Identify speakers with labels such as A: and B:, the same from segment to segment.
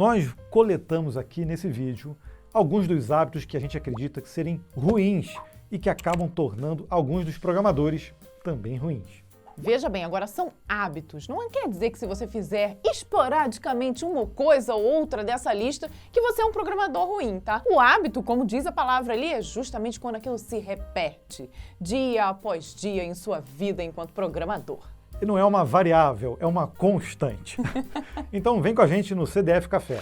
A: Nós coletamos aqui nesse vídeo alguns dos hábitos que a gente acredita que serem ruins e que acabam tornando alguns dos programadores também ruins.
B: Veja bem, agora são hábitos. Não quer dizer que se você fizer esporadicamente uma coisa ou outra dessa lista, que você é um programador ruim, tá? O hábito, como diz a palavra ali, é justamente quando aquilo se repete dia após dia em sua vida enquanto programador.
A: E não é uma variável, é uma constante. Então vem com a gente no CDF Café.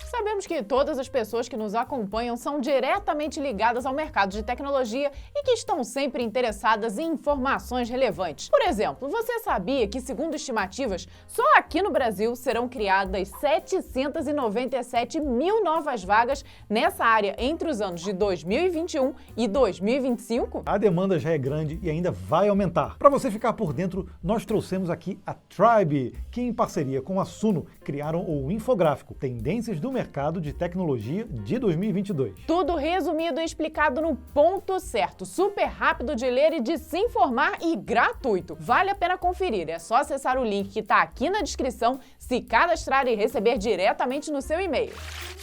B: Sabemos que todas as pessoas que nos acompanham são diretamente ligadas ao mercado de tecnologia e que estão sempre interessadas em informações relevantes. Por exemplo, você sabia que, segundo estimativas, só aqui no Brasil serão criadas 797 mil novas vagas nessa área entre os anos de 2021 e 2025?
A: A demanda já é grande e ainda vai aumentar. Para você ficar por dentro, nós trouxemos aqui a Tribe, que em parceria com a Suno criaram o infográfico Tendências do Mercado de Tecnologia de 2022.
B: Tudo resumido e explicado no ponto certo, super rápido de ler e de se informar e gratuito. Vale a pena conferir, é só acessar o link que está aqui na descrição, se cadastrar e receber diretamente no seu e-mail.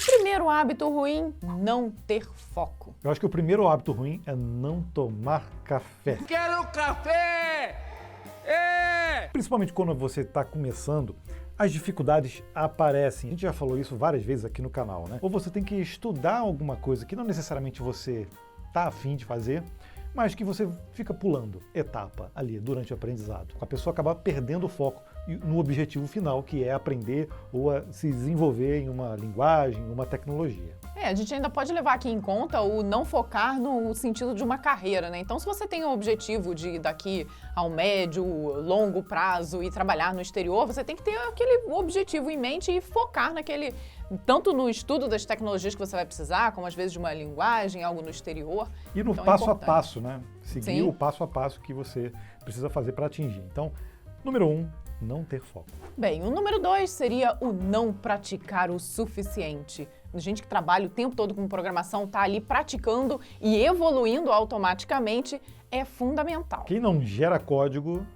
B: Primeiro hábito ruim, não ter foco.
A: Eu acho que o primeiro hábito ruim é não tomar café.
C: Quero café! É!
A: Principalmente quando você está começando, as dificuldades aparecem. A gente já falou isso várias vezes aqui no canal, né? Ou você tem que estudar alguma coisa que não necessariamente você está afim de fazer, mas que você fica pulando etapa ali durante o aprendizado. A pessoa acaba perdendo o foco no objetivo final, que é aprender ou se desenvolver em uma linguagem, uma tecnologia.
B: A gente ainda pode levar aqui em conta o não focar no sentido de uma carreira, né? Então, se você tem o objetivo de daqui ao médio, longo prazo e trabalhar no exterior, você tem que ter aquele objetivo em mente e focar naquele, tanto no estudo das tecnologias que você vai precisar, como às vezes de uma linguagem, algo no exterior.
A: E no
B: então,
A: passo a passo, né? Seguir
B: Sim.
A: o passo a passo que você precisa fazer para atingir. Então, número 1, não ter foco.
B: Bem, o número 2 seria o não praticar o suficiente. A gente que trabalha o tempo todo com programação, está ali praticando e evoluindo automaticamente, é fundamental.
A: Quem não gera código,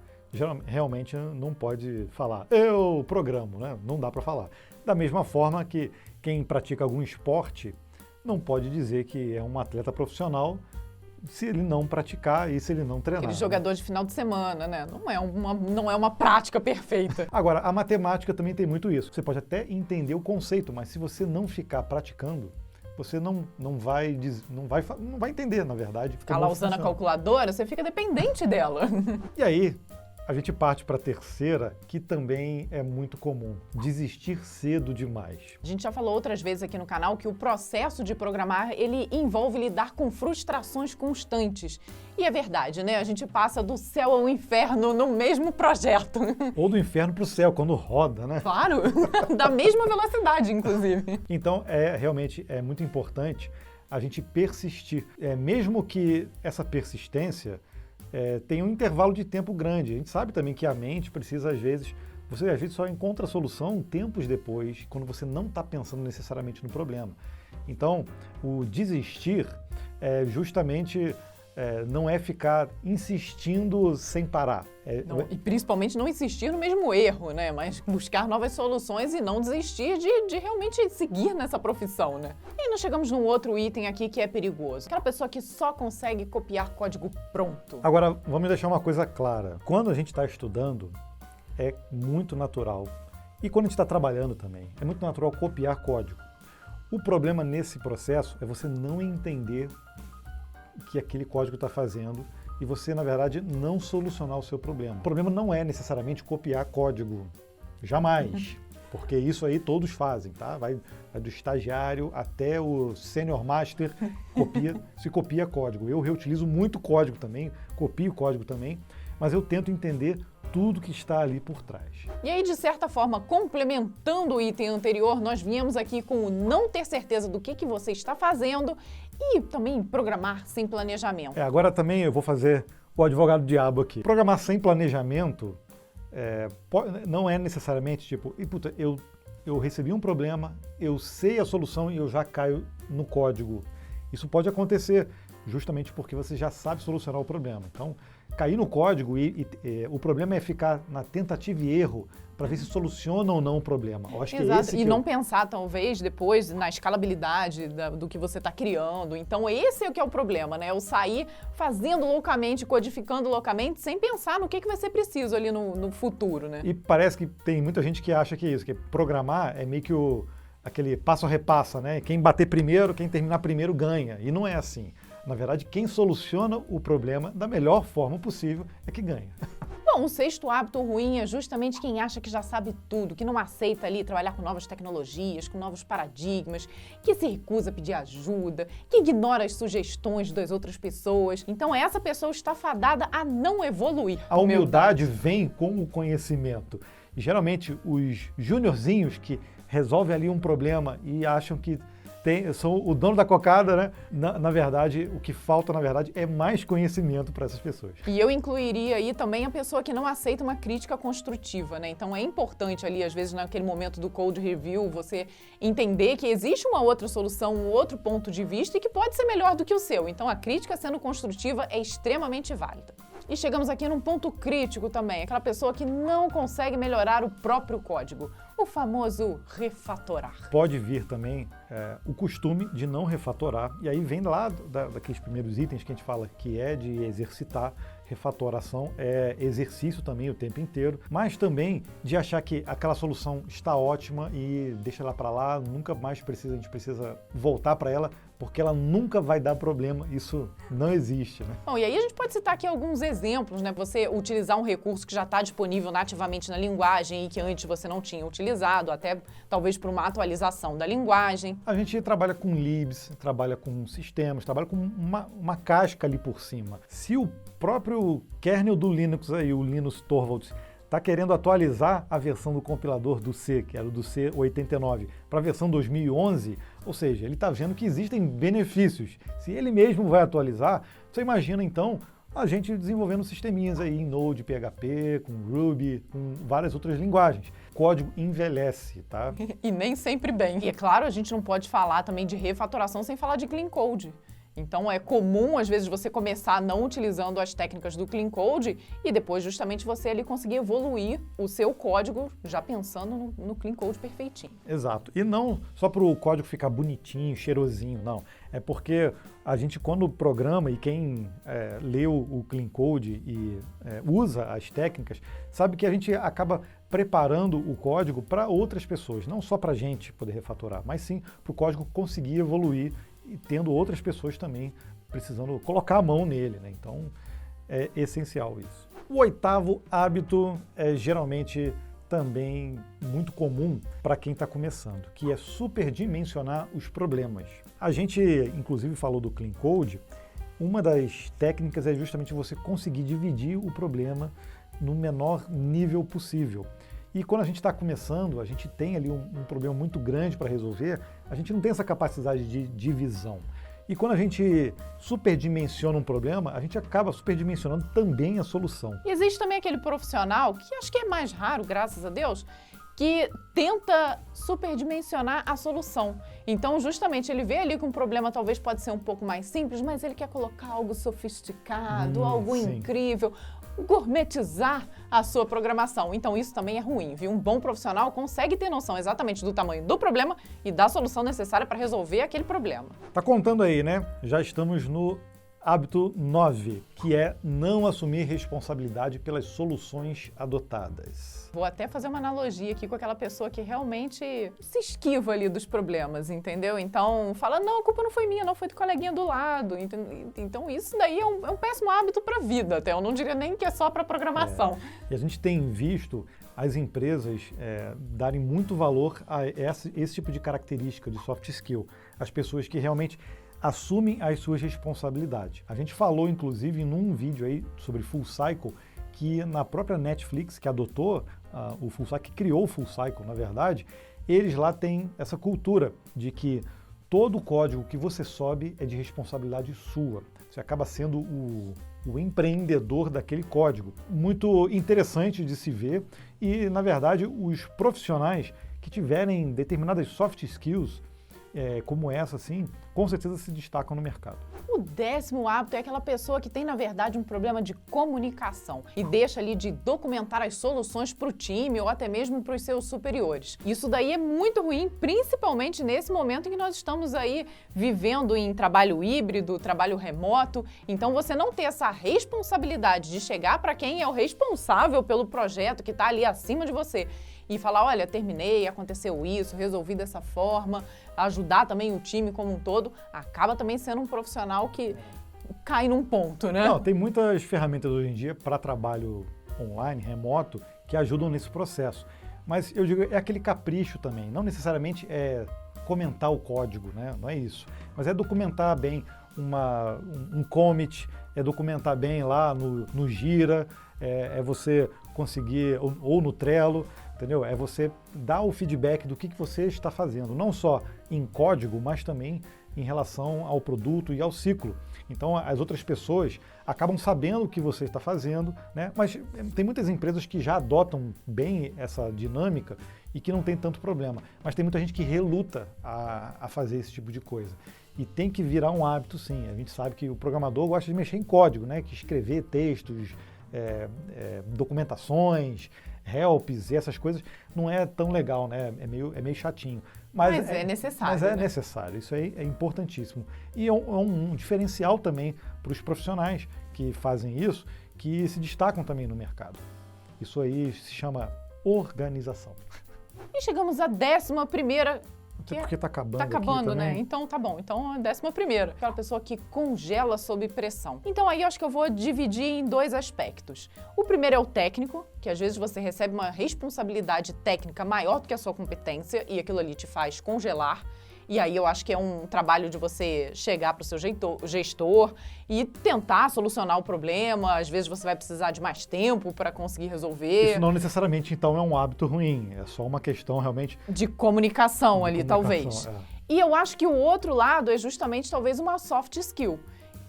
A: realmente não pode falar, eu programo, né? Não dá para falar. Da mesma forma que quem pratica algum esporte não pode dizer que é um atleta profissional se ele não praticar e se ele não treinar.
B: Aquele jogador de final de semana, né? Não é uma prática perfeita.
A: Agora, a matemática também tem muito isso. Você pode até entender o conceito, mas se você não ficar praticando, você não vai entender, na verdade.
B: Ficar lá usando a calculadora, você fica dependente dela.
A: E aí, a gente parte para a terceira, que também é muito comum, desistir cedo demais.
B: A gente já falou outras vezes aqui no canal que o processo de programar, ele envolve lidar com frustrações constantes. E é verdade, né? A gente passa do céu ao inferno no mesmo projeto.
A: Ou do inferno para o céu, quando roda, né?
B: Claro, da mesma velocidade, inclusive.
A: Então, realmente é muito importante a gente persistir. Mesmo que essa persistência tem um intervalo de tempo grande. A gente sabe também que a mente precisa, às vezes, você às vezes só encontra a solução tempos depois, quando você não está pensando necessariamente no problema. Então, o desistir justamente não é ficar insistindo sem parar.
B: E principalmente não insistir no mesmo erro, né? Mas buscar novas soluções e não desistir de realmente seguir nessa profissão, né? E nós chegamos num outro item aqui que é perigoso. Aquela pessoa que só consegue copiar código pronto.
A: Agora, vamos deixar uma coisa clara. Quando a gente está estudando, é muito natural. E quando a gente está trabalhando também, é muito natural copiar código. O problema nesse processo é você não entender o que aquele código está fazendo e você, na verdade, não solucionar o seu problema. O problema não é necessariamente copiar código, jamais, porque isso aí todos fazem, tá? Vai do estagiário até o senior master, se copia código. Eu reutilizo muito código também, copio código também, mas eu tento entender tudo que está ali por trás.
B: E aí, de certa forma, complementando o item anterior, nós viemos aqui com o não ter certeza do que você está fazendo e também programar sem planejamento.
A: Agora também eu vou fazer o advogado diabo aqui. Programar sem planejamento não é necessariamente tipo, eu recebi um problema, eu sei a solução e eu já caio no código. Isso pode acontecer justamente porque você já sabe solucionar o problema. Então, cair no código e o problema é ficar na tentativa e erro para ver se soluciona ou não o problema. Eu acho que
B: Exato,
A: esse
B: e não pensar, talvez, depois na escalabilidade do que você está criando. Então, esse é o que é o problema, né? Eu sair fazendo loucamente, codificando loucamente, sem pensar no que vai ser preciso ali no futuro, né?
A: E parece que tem muita gente que acha que é isso, que programar é meio que aquele passo a repassa, né? Quem bater primeiro, quem terminar primeiro ganha. E não é assim. Na verdade, quem soluciona o problema da melhor forma possível é que ganha.
B: Bom, o sexto hábito ruim é justamente quem acha que já sabe tudo, que não aceita ali trabalhar com novas tecnologias, com novos paradigmas, que se recusa a pedir ajuda, que ignora as sugestões das outras pessoas. Então essa pessoa está fadada a não evoluir.
A: A humildade vem com o conhecimento. E geralmente os juniorzinhos que resolvem ali um problema e acham que são o dono da cocada, né? Na verdade, o que falta, na verdade, é mais conhecimento para essas pessoas.
B: E eu incluiria aí também a pessoa que não aceita uma crítica construtiva, né? Então é importante ali, às vezes, naquele momento do code review, você entender que existe uma outra solução, um outro ponto de vista e que pode ser melhor do que o seu. Então a crítica sendo construtiva é extremamente válida. E chegamos aqui num ponto crítico também, aquela pessoa que não consegue melhorar o próprio código, o famoso refatorar.
A: Pode vir também o costume de não refatorar, e aí vem lá daqueles primeiros itens que a gente fala que é de exercitar. Refatoração é exercício também o tempo inteiro, mas também de achar que aquela solução está ótima e deixa ela para lá, nunca mais a gente precisa voltar para ela, porque ela nunca vai dar problema, isso não existe, né?
B: Bom, e aí a gente pode citar aqui alguns exemplos, né? Você utilizar um recurso que já está disponível nativamente na linguagem e que antes você não tinha utilizado, até talvez por uma atualização da linguagem.
A: A gente trabalha com libs, trabalha com sistemas, trabalha com uma casca ali por cima. Se o próprio kernel do Linux, aí, o Linus Torvalds, está querendo atualizar a versão do compilador do C, que era do C89, para a versão 2011, ou seja, ele está vendo que existem benefícios. Se ele mesmo vai atualizar, você imagina então a gente desenvolvendo sisteminhas aí em Node, PHP, com Ruby, com várias outras linguagens. O código envelhece, tá?
B: E nem sempre bem. E é claro, a gente não pode falar também de refatoração sem falar de clean code. Então é comum, às vezes, você começar não utilizando as técnicas do clean code e depois justamente você ali conseguir evoluir o seu código já pensando no clean code perfeitinho.
A: Exato. E não só para o código ficar bonitinho, cheirosinho, não. É porque a gente, quando programa e quem lê o clean code e usa as técnicas, sabe que a gente acaba preparando o código para outras pessoas, não só para a gente poder refatorar, mas sim para o código conseguir evoluir e tendo outras pessoas também precisando colocar a mão nele, né? Então é essencial isso. O oitavo hábito é geralmente também muito comum para quem está começando, que é superdimensionar os problemas. A gente, inclusive, falou do Clean Code. Uma das técnicas é justamente você conseguir dividir o problema no menor nível possível. E quando a gente está começando, a gente tem ali um problema muito grande para resolver, a gente não tem essa capacidade de divisão. E quando a gente superdimensiona um problema, a gente acaba superdimensionando também a solução.
B: E existe também aquele profissional, que acho que é mais raro, graças a Deus, que tenta superdimensionar a solução. Então, justamente, ele vê ali que um problema talvez pode ser um pouco mais simples, mas ele quer colocar algo sofisticado, algo incrível, gourmetizar a sua programação. Então, isso também é ruim, viu? Um bom profissional consegue ter noção exatamente do tamanho do problema e da solução necessária para resolver aquele problema.
A: Tá contando aí, né? Já estamos no hábito 9, que é não assumir responsabilidade pelas soluções adotadas.
B: Vou até fazer uma analogia aqui com aquela pessoa que realmente se esquiva ali dos problemas, entendeu? Então, fala, não, a culpa não foi minha, não foi do coleguinha do lado. Então, isso daí é um péssimo hábito para a vida, até. Eu não diria nem que é só para programação.
A: E a gente tem visto as empresas darem muito valor a esse tipo de característica de soft skill. As pessoas que realmente assumem as suas responsabilidades. A gente falou, inclusive, num vídeo aí sobre Full Cycle, que na própria Netflix, que adotou o Full Cycle, que criou o Full Cycle, na verdade, eles lá têm essa cultura de que todo o código que você sobe é de responsabilidade sua. Você acaba sendo o empreendedor daquele código. Muito interessante de se ver e, na verdade, os profissionais que tiverem determinadas soft skills como essa, assim, com certeza se destacam no mercado.
B: O 10º hábito é aquela pessoa que tem, na verdade, um problema de comunicação e deixa ali de documentar as soluções para o time ou até mesmo para os seus superiores. Isso daí é muito ruim, principalmente nesse momento em que nós estamos aí vivendo em trabalho híbrido, trabalho remoto. Então, você não ter essa responsabilidade de chegar para quem é o responsável pelo projeto que está ali acima de você e falar, olha, terminei, aconteceu isso, resolvi dessa forma, ajudar também o time como um todo, acaba também sendo um profissional que cai num ponto, né?
A: Não, tem muitas ferramentas hoje em dia para trabalho online, remoto, que ajudam nesse processo. Mas eu digo, é aquele capricho também, não necessariamente é comentar o código, né? Não é isso. Mas é documentar bem um commit, é documentar bem lá no Gira, é você conseguir, ou no Trello, entendeu? É você dar o feedback do que você está fazendo, não só em código, mas também em relação ao produto e ao ciclo. Então, as outras pessoas acabam sabendo o que você está fazendo, né? Mas tem muitas empresas que já adotam bem essa dinâmica e que não tem tanto problema. Mas tem muita gente que reluta a fazer esse tipo de coisa. E tem que virar um hábito, sim. A gente sabe que o programador gosta de mexer em código, né? Que escrever textos, documentações, helps e essas coisas não é tão legal, né? É meio chatinho.
B: Mas é necessário.
A: Mas é
B: né?
A: necessário, isso aí é importantíssimo. E é um diferencial também para os profissionais que fazem isso, que se destacam também no mercado. Isso aí se chama organização.
B: E chegamos à 11ª.
A: Até porque está acabando.
B: Tá acabando,
A: aqui
B: né?
A: também.
B: Então tá bom. Então, 11ª. Aquela pessoa que congela sob pressão. Então aí eu acho que eu vou dividir em 2 aspectos. O primeiro é o técnico, que às vezes você recebe uma responsabilidade técnica maior do que a sua competência e aquilo ali te faz congelar. E aí eu acho que é um trabalho de você chegar para o seu gestor e tentar solucionar o problema. Às vezes você vai precisar de mais tempo para conseguir resolver.
A: Isso não necessariamente, então, é um hábito ruim. É só uma questão, realmente...
B: De comunicação ali, talvez.
A: É.
B: E eu acho que o outro lado é justamente, talvez, uma soft skill.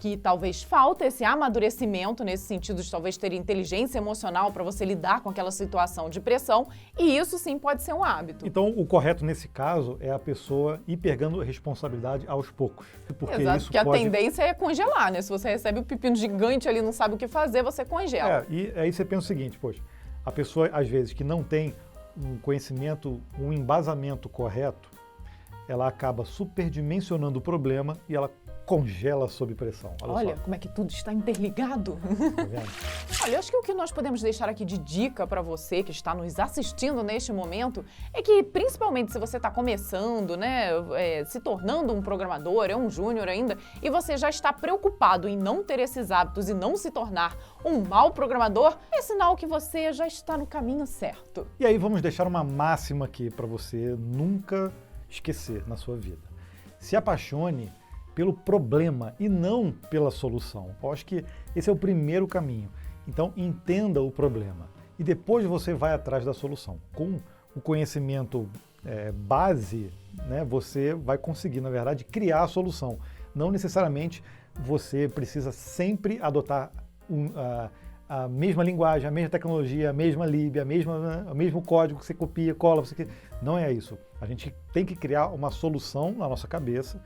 B: Que talvez falta esse amadurecimento nesse sentido de talvez ter inteligência emocional para você lidar com aquela situação de pressão. E isso, sim, pode ser um hábito.
A: Então, o correto nesse caso é a pessoa ir pegando responsabilidade aos poucos. Porque
B: Exato,
A: isso
B: porque
A: pode...
B: a tendência é congelar, né? Se você recebe um pepino gigante ali e não sabe o que fazer, você congela.
A: E aí você pensa o seguinte, poxa, a pessoa, às vezes, que não tem um conhecimento, um embasamento correto, ela acaba superdimensionando o problema e ela congela sob pressão.
B: Olha como é que tudo está interligado.
A: Tá vendo?
B: Olha, eu acho que o que nós podemos deixar aqui de dica para você que está nos assistindo neste momento é que, principalmente se você está começando, né, se tornando um programador, é um júnior ainda, e você já está preocupado em não ter esses hábitos e não se tornar um mau programador, é sinal que você já está no caminho certo.
A: E aí vamos deixar uma máxima aqui para você nunca esquecer na sua vida. Se apaixone pelo problema e não pela solução. Eu acho que esse é o primeiro caminho. Então, entenda o problema e depois você vai atrás da solução. Com o conhecimento base, né, você vai conseguir, na verdade, criar a solução. Não necessariamente você precisa sempre adotar a mesma linguagem, a mesma tecnologia, a mesma lib, o mesmo código que você copia, cola. Não é isso. A gente tem que criar uma solução na nossa cabeça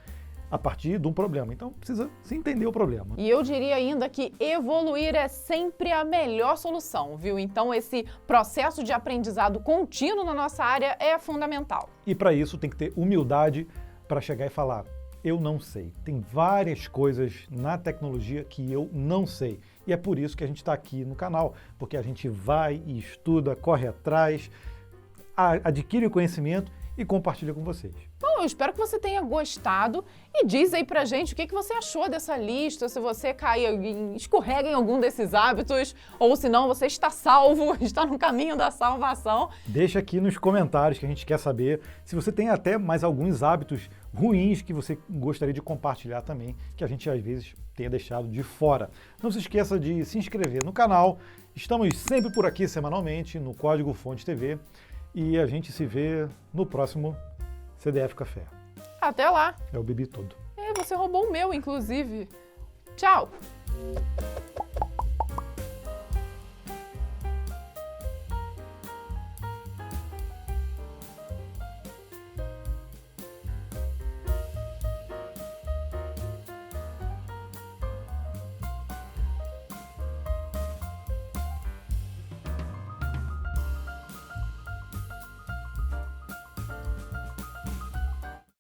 A: a partir de um problema. Então, precisa se entender o problema.
B: E eu diria ainda que evoluir é sempre a melhor solução, viu? Então, esse processo de aprendizado contínuo na nossa área é fundamental.
A: E para isso tem que ter humildade para chegar e falar, eu não sei. Tem várias coisas na tecnologia que eu não sei. E é por isso que a gente está aqui no canal, porque a gente vai e estuda, corre atrás, adquire o conhecimento e compartilha com vocês.
B: Bom, eu espero que você tenha gostado e diz aí pra gente o que você achou dessa lista, se você escorrega em algum desses hábitos ou se não, você está salvo, está no caminho da salvação.
A: Deixa aqui nos comentários que a gente quer saber se você tem até mais alguns hábitos ruins que você gostaria de compartilhar também, que a gente às vezes tenha deixado de fora. Não se esqueça de se inscrever no canal, estamos sempre por aqui semanalmente no Código Fonte TV. E a gente se vê no próximo CDF Café.
B: Até lá.
A: Eu bebi todo.
B: Você roubou o meu, inclusive. Tchau.